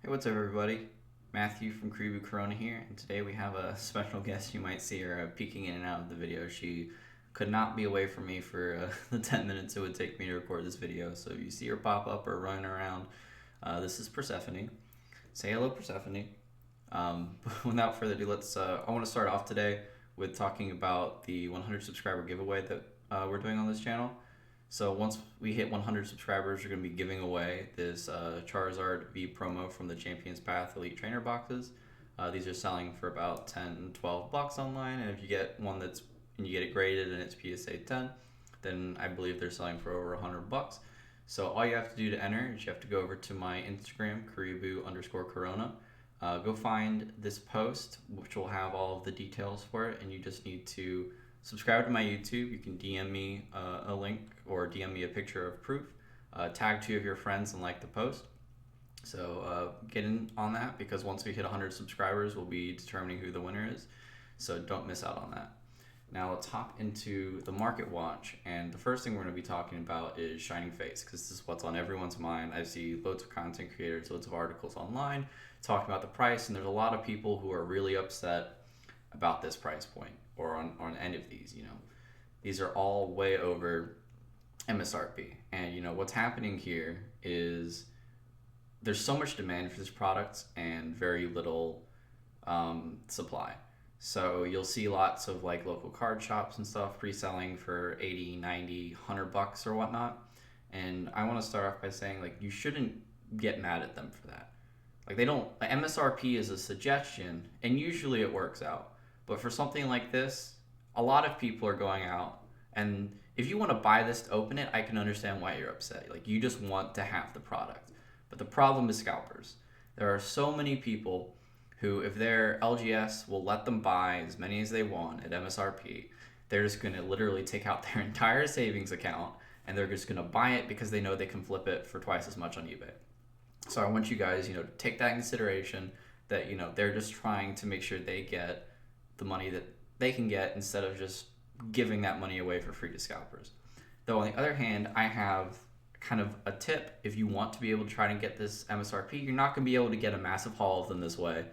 Hey, what's up, everybody? Matthew from Karibu Corona here, and today we have a special guest. You might see her peeking in and out of the video. She could not be away from me for the 10 minutes it would take me to record this video. So if you see her pop up or running around, this is Persephone. Say hello, Persephone. Without further ado, I want to start off today with talking about the 100 subscriber giveaway that we're doing on this channel. So once we hit 100 subscribers, we're going to be giving away this Charizard V promo from the Champions Path Elite Trainer boxes. These are selling for about 10, 12 bucks online, and if you get one and you get it graded and it's PSA 10, then I believe they're selling for over 100 bucks. So all you have to do to enter is you have to go over to my Instagram, Karibu_Corona. Go find this post, which will have all of the details for it, and you just need to subscribe to my YouTube. You can DM me a link or DM me a picture of proof. Tag 2 of your friends and like the post. So get in on that, because once we hit 100 subscribers, we'll be determining who the winner is. So don't miss out on that. Now let's hop into the market watch, and the first thing we're going to be talking about is Shining Fates, because this is what's on everyone's mind. I see loads of content creators, loads of articles online talking about the price, and there's a lot of people who are really upset about this price point or on any of these. These are all way over MSRP, and what's happening here is there's so much demand for this product and very little supply. So you'll see lots of like local card shops and stuff pre-selling for 80, 90, 100 bucks or whatnot. And I want to start off by saying, like, you shouldn't get mad at them for that. Like, MSRP is a suggestion, and usually it works out. But for something like this, a lot of people are going out, and if you want to buy this to open it, I can understand why you're upset. Like, you just want to have the product. But the problem is scalpers. There are so many people who, if their LGS will let them buy as many as they want at MSRP, they're just going to literally take out their entire savings account, and they're just going to buy it because they know they can flip it for twice as much on eBay. So I want you guys, to take that in consideration, that, they're just trying to make sure they get the money that they can get instead of just giving that money away for free to scalpers. Though on the other hand, I have kind of a tip. If you want to be able to try to get this MSRP, you're not going to be able to get a massive haul of them this way.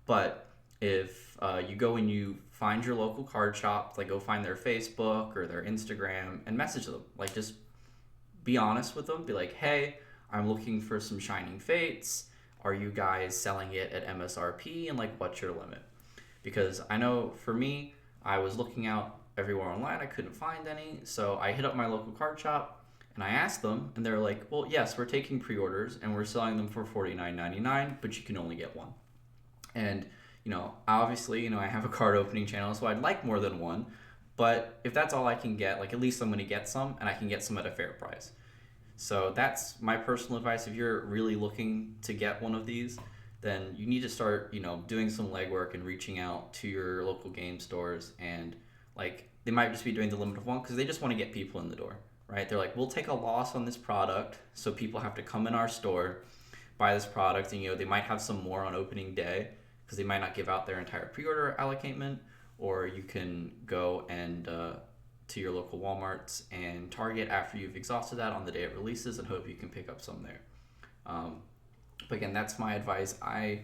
But if you go and you find your local card shop, like go find their Facebook or their Instagram and message them. Like, just be honest with them. Be like, hey, I'm looking for some Shining Fates. Are you guys selling it at MSRP? And like, what's your limit? Because I know for me, I was looking out everywhere online. I couldn't find any. So I hit up my local card shop and I asked them, and they're like, well, yes, we're taking pre-orders and we're selling them for $49.99, but you can only get one. And, obviously, I have a card opening channel, so I'd like more than one. But if that's all I can get, like, at least I'm going to get some, and I can get some at a fair price. So that's my personal advice. If you're really looking to get one of these, then you need to start, doing some legwork and reaching out to your local game stores. And, like, they might just be doing the limited one because they just want to get people in the door, right? They're like, we'll take a loss on this product, so people have to come in our store, buy this product, and, they might have some more on opening day because they might not give out their entire pre-order allotment. Or you can go and to your local Walmarts and Target after you've exhausted that on the day it releases, and hope you can pick up some there. But again, that's my advice. I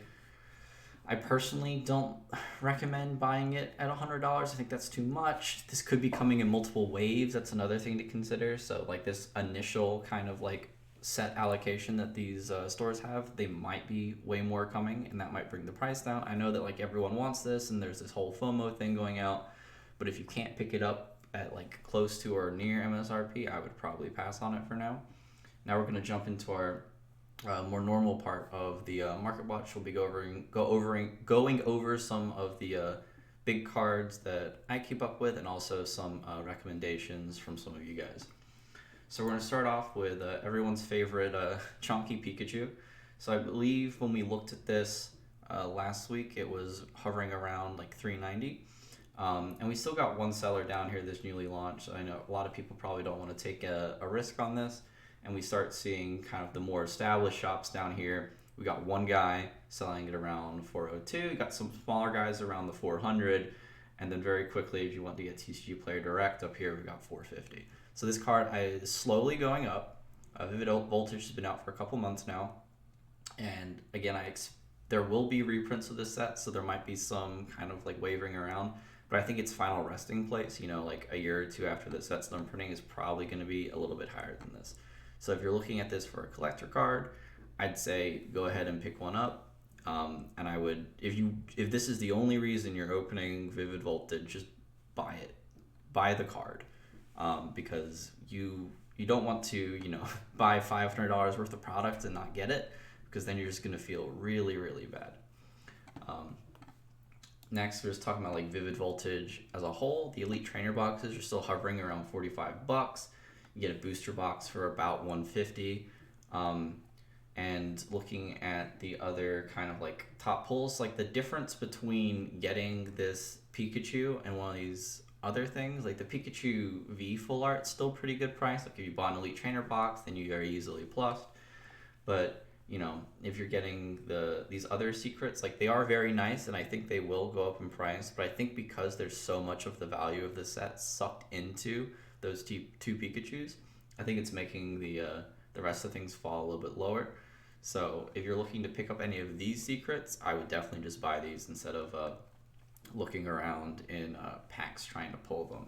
personally don't recommend buying it at $100. I think that's too much. This could be coming in multiple waves. That's another thing to consider. So like this initial kind of like set allocation that these stores have, they might be way more coming, and that might bring the price down. I know that like everyone wants this, and there's this whole FOMO thing going out, but if you can't pick it up at like close to or near MSRP, I would probably pass on it for now. Now we're going to jump into our more normal part of the market watch. We'll be going over some of the big cards that I keep up with, and also some recommendations from some of you guys. So we're going to start off with everyone's favorite Chonky Pikachu. So I believe when we looked at this last week, it was hovering around like $3.90. And we still got one seller down here this newly launched. I know a lot of people probably don't want to take a risk on this. And we start seeing kind of the more established shops down here. We got one guy selling it around 402. We got some smaller guys around the 400. And then very quickly, if you want to get TCG Player Direct up here, we got 450. So this card is slowly going up. Vivid Voltage has been out for a couple months now. And again, there will be reprints of this set, so there might be some kind of like wavering around. But I think its final resting place, like a year or two after the set's done printing, is probably going to be a little bit higher than this. So if you're looking at this for a collector card, I'd say go ahead and pick one up. And I would, if this is the only reason you're opening Vivid Voltage, just buy it, buy the card, because you don't want to buy $500 worth of product and not get it, because then you're just gonna feel really really bad. Next, we're just talking about like Vivid Voltage as a whole. The Elite Trainer boxes are still hovering around $45. You get a booster box for about $150. And looking at the other kind of like top pulls, like the difference between getting this Pikachu and one of these other things, like the Pikachu V full art, still pretty good price. Like if you bought an Elite Trainer box, then you very easily plussed. But if you're getting these other secrets, like they are very nice, and I think they will go up in price. But I think because there's so much of the value of the set sucked into those two Pikachus, I think it's making the rest of things fall a little bit lower. So if you're looking to pick up any of these secrets, I would definitely just buy these instead of looking around in packs trying to pull them.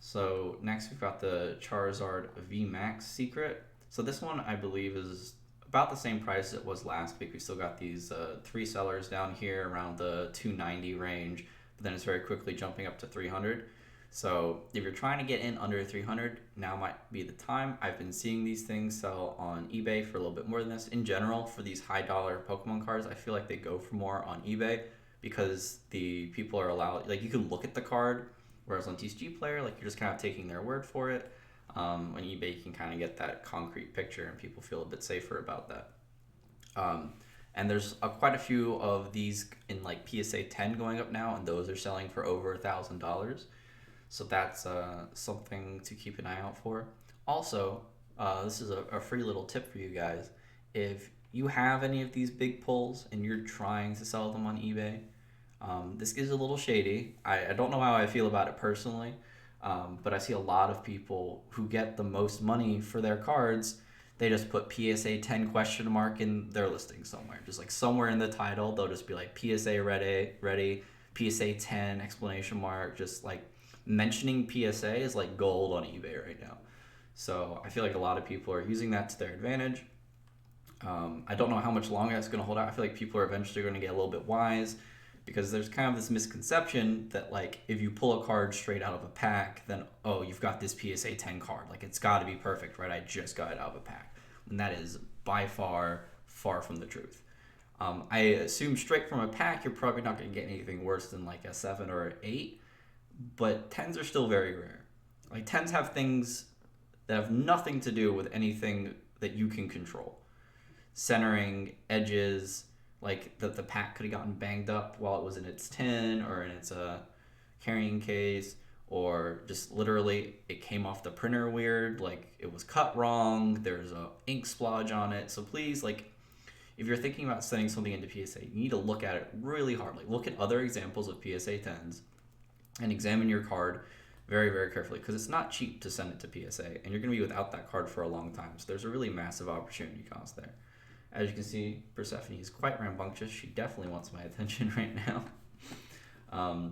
So next we've got the Charizard VMAX secret. So this one I believe is about the same price as it was last week. We still got these 3 sellers down here around the $290 range, but then it's very quickly jumping up to $300. So if you're trying to get in under $300, now might be the time. I've been seeing these things sell on eBay for a little bit more than this. In general, for these high dollar Pokemon cards, I feel like they go for more on eBay because the people are allowed, like you can look at the card, whereas on TCG Player, like you're just kind of taking their word for it. On eBay, you can kind of get that concrete picture and people feel a bit safer about that. And there's quite a few of these in like PSA 10 going up now, and those are selling for over $1,000. So that's something to keep an eye out for. Also, this is a free little tip for you guys. If you have any of these big pulls and you're trying to sell them on eBay, this is a little shady. I don't know how I feel about it personally, but I see a lot of people who get the most money for their cards. They just put PSA 10 question mark in their listing somewhere. Just like somewhere in the title, they'll just be like PSA ready, PSA 10 exclamation mark, just like mentioning PSA is like gold on eBay right now. So I feel like a lot of people are using that to their advantage. I don't know how much longer that's going to hold out. I feel like people are eventually going to get a little bit wise, because there's kind of this misconception that like if you pull a card straight out of a pack, then oh, you've got this PSA 10 card, like it's got to be perfect, right? I just got it out of a pack. And that is by far from the truth. I assume straight from a pack you're probably not going to get anything worse than like a 7 or an 8, but 10s are still very rare. Like 10s have things that have nothing to do with anything that you can control. Centering, edges, like the pack could have gotten banged up while it was in its tin or in its carrying case, or just literally it came off the printer weird, like it was cut wrong, there's a ink splodge on it. So please, like if you're thinking about sending something into PSA, you need to look at it really hard. Like look at other examples of PSA 10s and examine your card very, very carefully, because it's not cheap to send it to PSA, and you're going to be without that card for a long time. So there's a really massive opportunity cost there. As you can see, Persephone is quite rambunctious. She definitely wants my attention right now.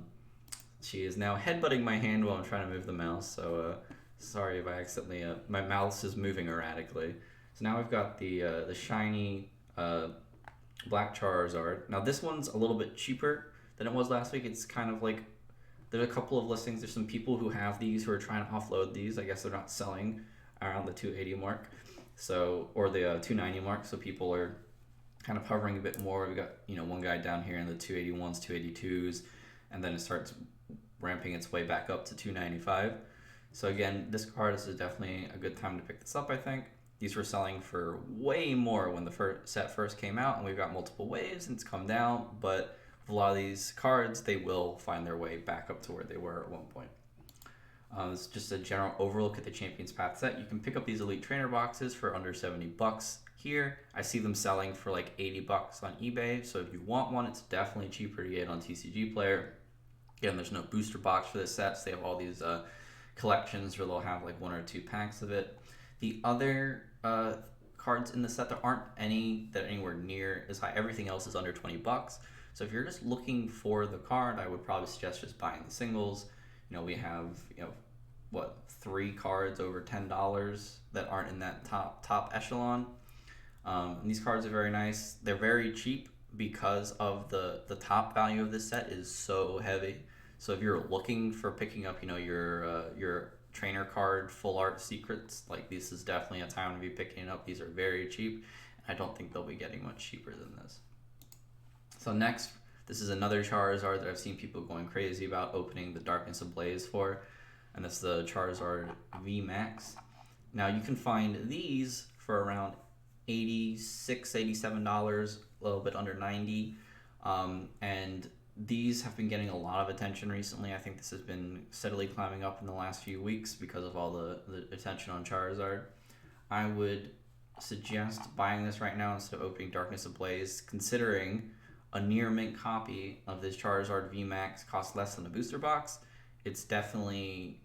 She is now headbutting my hand while I'm trying to move the mouse, so sorry if I accidentally... my mouse is moving erratically. So now we've got the shiny Black Charizard. Now this one's a little bit cheaper than it was last week. It's kind of like... There's a couple of listings. There's some people who have these who are trying to offload these. I guess they're not selling around the 280 mark. So, or the 290 mark, so people are kind of hovering a bit more. We got one guy down here in the 281s, 282s, and then it starts ramping its way back up to 295. So again, this card is definitely a good time to pick this up. I think these were selling for way more when the set first came out, and we've got multiple waves and it's come down. But with a lot of these cards, they will find their way back up to where they were at one point. It's just a general overlook at the Champions Path set. You can pick up these Elite Trainer boxes for under $70 here. I see them selling for like $80 on eBay. So if you want one, it's definitely cheaper to get on TCG Player. Again, there's no booster box for this set. So they have all these collections where they'll have like 1 or 2 packs of it. The other cards in the set. There aren't any that are anywhere near as high. Everything else is under $20. So if you're just looking for the card, I would probably suggest just buying the singles. We have, 3 cards over $10 that aren't in that top echelon. And these cards are very nice. They're very cheap because of the top value of this set is so heavy. So if you're looking for picking up, your trainer card full art secrets, like this is definitely a time to be picking it up. These are very cheap. I don't think they'll be getting much cheaper than this. So next, this is another Charizard that I've seen people going crazy about opening the Darkness Ablaze for, and that's the Charizard VMAX. Now you can find these for around $86, $87, a little bit under $90, and these have been getting a lot of attention recently. I think this has been steadily climbing up in the last few weeks because of all the attention on Charizard. I would suggest buying this right now instead of opening Darkness Ablaze, considering a near mint copy of this Charizard VMAX costs less than a booster box. It's definitely,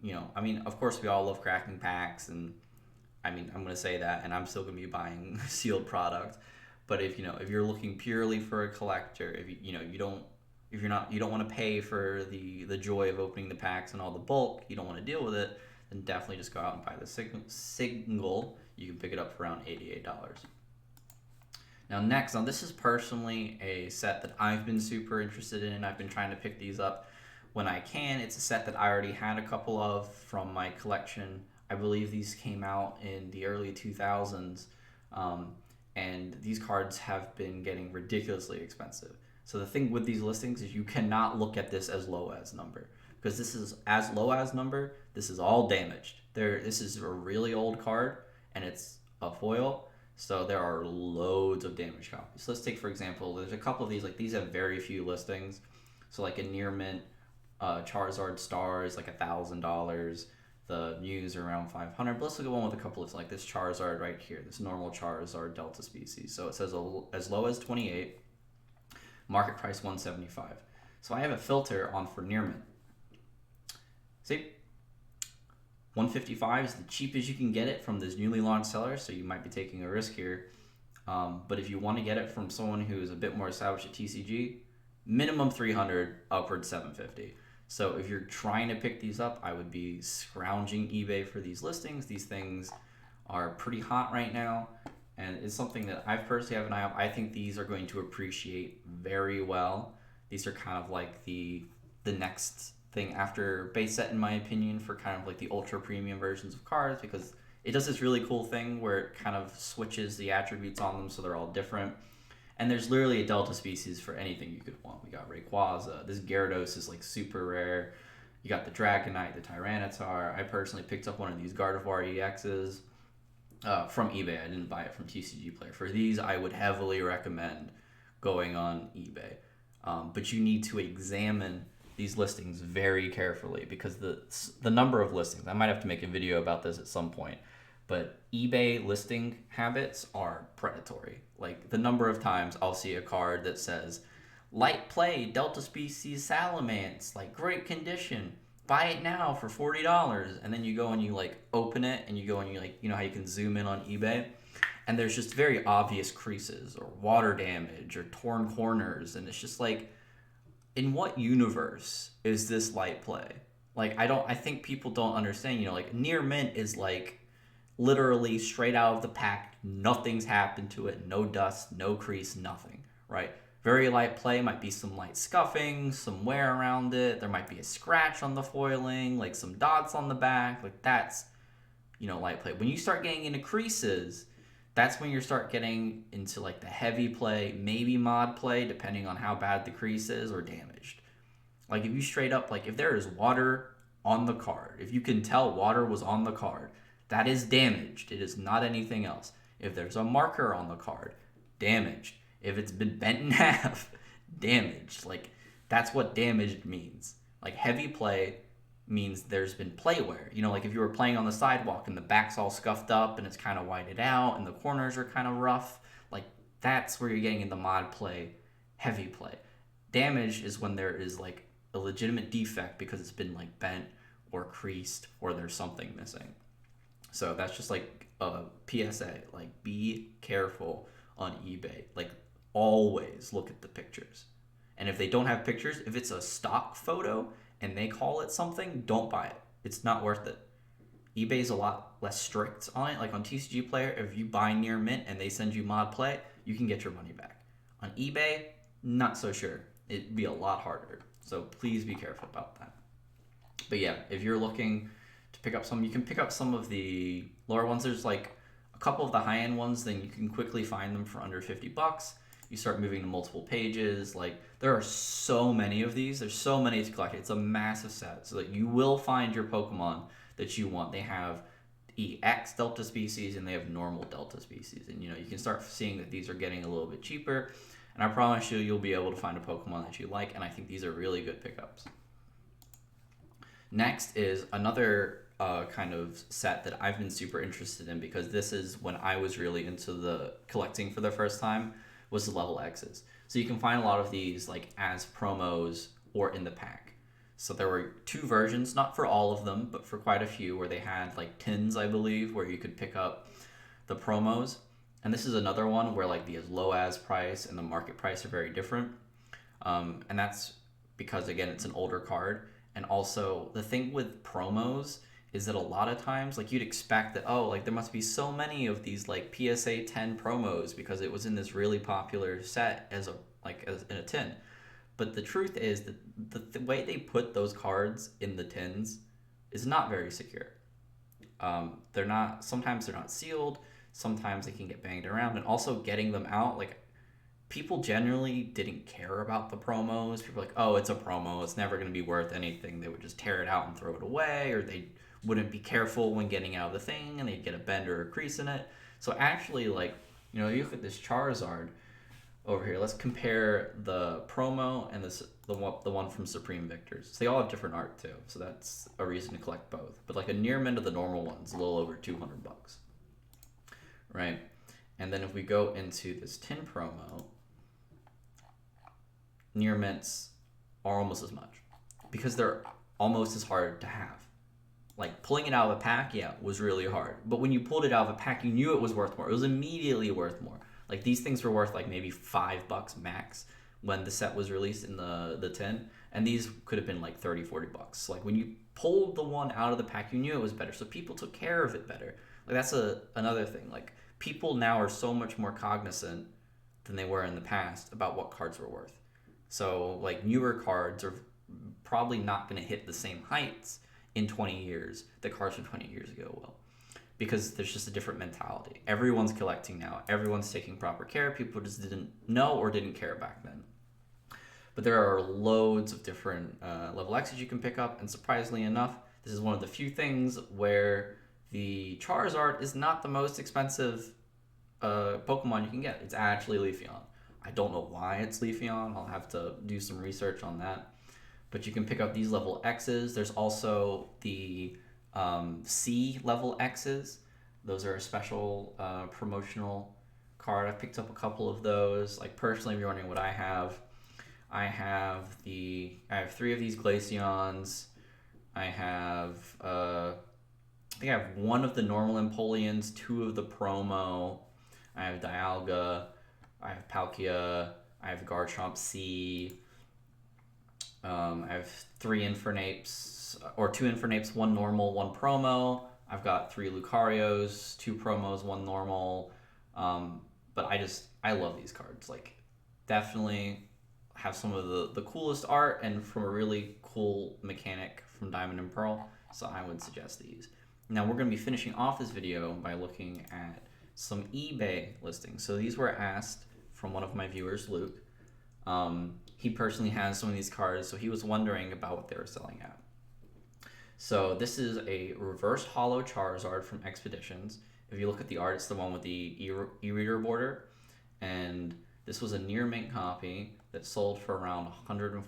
of course we all love cracking packs, and I'm going to say that, and I'm still going to be buying sealed product. But if you're looking purely for a collector, if you don't want to pay for the joy of opening the packs and all the bulk, you don't want to deal with it, then definitely just go out and buy the single. You can pick it up for around $88. Now this is personally a set that I've been super interested in. I've been trying to pick these up when I can. It's a set that I already had a couple of from my collection. I believe these came out in the early 2000s, and these cards have been getting ridiculously expensive. So the thing with these listings is you cannot look at this as low as number, because this is as low as number. This is all damaged. This is a really old card, and it's a foil. So there are loads of damaged copies. So let's take, for example, there's a couple of these, like these have very few listings. So like a near mint Charizard Star is like $1,000. The Muse are around 500. But let's look at one with a couple of, like this Charizard right here, this normal Charizard Delta species. So it says as low as 28, market price 175. So I have a filter on for near mint. See? 155 is the cheapest you can get it from this newly launched seller, so you might be taking a risk here. But if you want to get it from someone who is a bit more established at TCG, minimum 300, upward 750. So if you're trying to pick these up, I would be scrounging eBay for these listings. These things are pretty hot right now, and it's something that I personally have an eye on. I think these are going to appreciate very well. These are kind of like the next thing after base set, in my opinion, for kind of like the ultra premium versions of cards, because it does this really cool thing where it kind of switches the attributes on them so they're all different. And there's literally a Delta species for anything you could want. We got Rayquaza. This Gyarados is like super rare. You got the Dragonite, the Tyranitar. I personally picked up one of these Gardevoir EXs from eBay. I didn't buy it from TCG Player. For these, I would heavily recommend going on eBay. But you need to examine these listings very carefully, because the number of listings, I might have to make a video about this at some point, but eBay listing habits are predatory. Like the number of times I'll see a card that says light play Delta species Salamence, like great condition, buy it now for $40, and then you go and you like open it and you go and you like, how you can zoom in on eBay, and there's just very obvious creases or water damage or torn corners, and it's just like, in what universe is this light play? Like, I think people don't understand, like near mint is like literally straight out of the pack. Nothing's happened to it. No dust, no crease, nothing, right? Very light play might be some light scuffing, some wear around it. There might be a scratch on the foiling, like some dots on the back. Like that's, light play. When you start getting into creases, that's when you start getting into like the heavy play, maybe mod play, depending on how bad the crease is or damaged. Like if you straight up, like if there is water on the card, if you can tell water was on the card, that is damaged. It is not anything else. If there's a marker on the card, damaged. If it's been bent in half, damaged. Like that's what damaged means. Like heavy play means there's been play wear. Like if you were playing on the sidewalk and the back's all scuffed up and it's kind of whited out and the corners are kind of rough, like that's where you're getting into mod play, heavy play. Damage is when there is like a legitimate defect because it's been like bent or creased or there's something missing. So that's just like a PSA. Like, be careful on eBay. Like, always look at the pictures. And if they don't have pictures, if it's a stock photo and they call it something, don't buy it. It's not worth it. eBay's a lot less strict on it. Like on TCG Player, if you buy near mint and they send you mod play, you can get your money back. On eBay, not so sure. It'd be a lot harder. So please be careful about that. But yeah, if you're looking to pick up some, you can pick up some of the lower ones. There's like a couple of the high-end ones, then you can quickly find them for under $50. You start moving to multiple pages. Like, there are so many of these. There's so many to collect. It's a massive set. So that you will find your Pokemon that you want. They have EX Delta species and they have normal Delta species. And, you can start seeing that these are getting a little bit cheaper. And I promise you, you'll be able to find a Pokemon that you like. And I think these are really good pickups. Next is another kind of set that I've been super interested in, because this is when I was really into the collecting for the first time, was the level X's. So you can find a lot of these like as promos or in the pack. So there were two versions, not for all of them, but for quite a few, where they had like tins, I believe, where you could pick up the promos. And this is another one where like the as low as price and the market price are very different. And that's because, again, it's an older card. And also the thing with promos is that a lot of times, like, you'd expect that, oh, like there must be so many of these like PSA 10 promos because it was in this really popular set as in a tin. But the truth is that the way they put those cards in the tins is not very secure. Sometimes they're not sealed, sometimes they can get banged around, and also getting them out, like, people generally didn't care about the promos. People were like, oh, it's a promo, it's never going to be worth anything. They would just tear it out and throw it away, or they wouldn't be careful when getting out of the thing and they'd get a bend or a crease in it. So actually, like, you look at this Charizard over here. Let's compare the promo and the one from Supreme Victors. So they all have different art too, so that's a reason to collect both. But like a near mint of the normal one's a little over $200, right? And then if we go into this tin promo, near mints are almost as much because they're almost as hard to have. Like, pulling it out of a pack, yeah, was really hard. But when you pulled it out of a pack, you knew it was worth more. It was immediately worth more. Like, these things were worth like maybe $5 max when the set was released in the tin. And these could have been like $30-$40. Like, when you pulled the one out of the pack, you knew it was better. So people took care of it better. Like, that's another thing. Like, people now are so much more cognizant than they were in the past about what cards were worth. So, like, newer cards are probably not going to hit the same heights in 20 years that cards from 20 years ago will, because there's just a different mentality. Everyone's collecting now. Everyone's taking proper care. People just didn't know or didn't care back then. But there are loads of different level X's you can pick up, and surprisingly enough, this is one of the few things where the Charizard is not the most expensive Pokemon you can get. It's actually Leafeon. I don't know why it's Leafeon. I'll have to do some research on that. But you can pick up these level X's. There's also the C level X's. Those are a special promotional card. I've picked up a couple of those. Like, personally, if you're wondering what I have 3 of these Glaceons. I think I have 1 of the normal Empoleons, 2 of the promo. I have Dialga. I have Palkia. I have Garchomp C. I have 3 Infernapes, or 2 Infernapes, 1 normal, 1 promo. I've got 3 Lucarios, 2 promos, 1 normal. But I love these cards. Like, definitely have some of the coolest art and from a really cool mechanic from Diamond and Pearl. So I would suggest these. Now we're going to be finishing off this video by looking at some eBay listings. So these were asked from one of my viewers, Luke. He personally has some of these cards, so he was wondering about what they were selling at. So this is a reverse holo Charizard from Expeditions. If you look at the art, it's the one with the e-reader border. And this was a near mint copy that sold for around $140.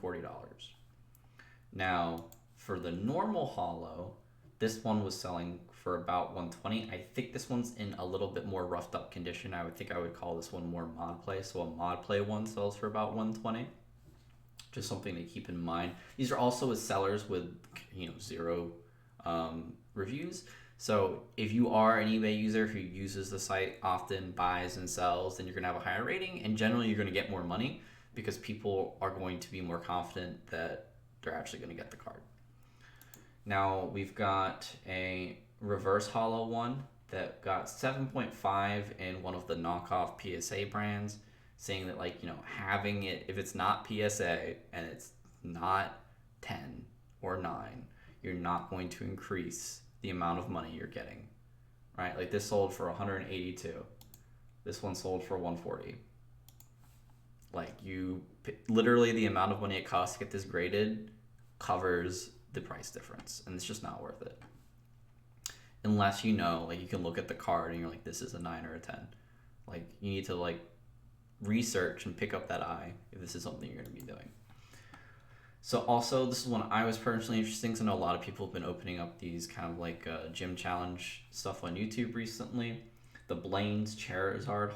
Now, for the normal holo, this one was selling for about $120. I think this one's in a little bit more roughed up condition. I would call this one more mod play. So a mod play one sells for about $120. Just something to keep in mind. These are also with sellers with 0 reviews. So if you are an eBay user who uses the site often, buys and sells, then you're going to have a higher rating, and generally you're going to get more money because people are going to be more confident that they're actually going to get the card. Now we've got a reverse hollow one that got 7.5 in one of the knockoff PSA brands, saying that, like, having it, if it's not PSA and it's not 10 or 9, you're not going to increase the amount of money you're getting, right? Like, this sold for 182. This one sold for 140. Like, literally the amount of money it costs to get this graded covers the price difference, and it's just not worth it. Unless you can look at the card and you're like, this is a 9 or a 10. Like, you need to research and pick up that eye if this is something you're going to be doing. So also, this is one I was personally interested in because I know a lot of people have been opening up these kind of gym challenge stuff on YouTube recently. The Blaine's Charizard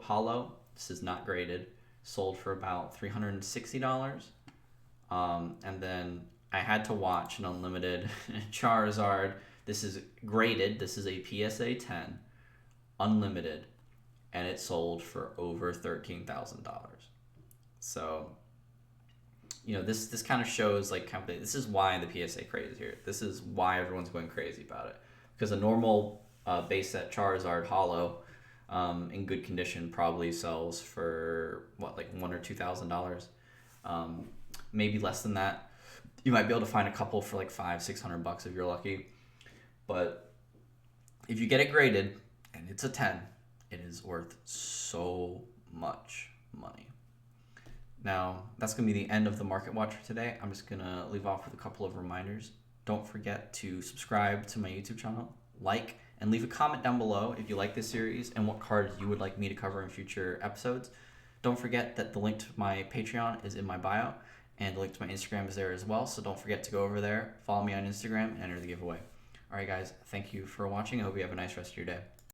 Hollow. This is not graded. Sold for about $360. And then I had to watch an unlimited Charizard. This is graded. This is a PSA 10, unlimited, and it sold for over $13,000. So, this kind of shows this is why the PSA craze is here. This is why everyone's going crazy about it, because a normal base set Charizard Hollow in good condition probably sells for $1,000 or $2,000, maybe less than that. You might be able to find a couple for $500-$600 if you're lucky. But if you get it graded and it's a 10, it is worth so much money. Now, that's going to be the end of the Market Watch for today. I'm just going to leave off with a couple of reminders. Don't forget to subscribe to my YouTube channel, like, and leave a comment down below if you like this series and what cards you would like me to cover in future episodes. Don't forget that the link to my Patreon is in my bio, and the link to my Instagram is there as well, so don't forget to go over there, follow me on Instagram, and enter the giveaway. All right, guys, thank you for watching. I hope you have a nice rest of your day.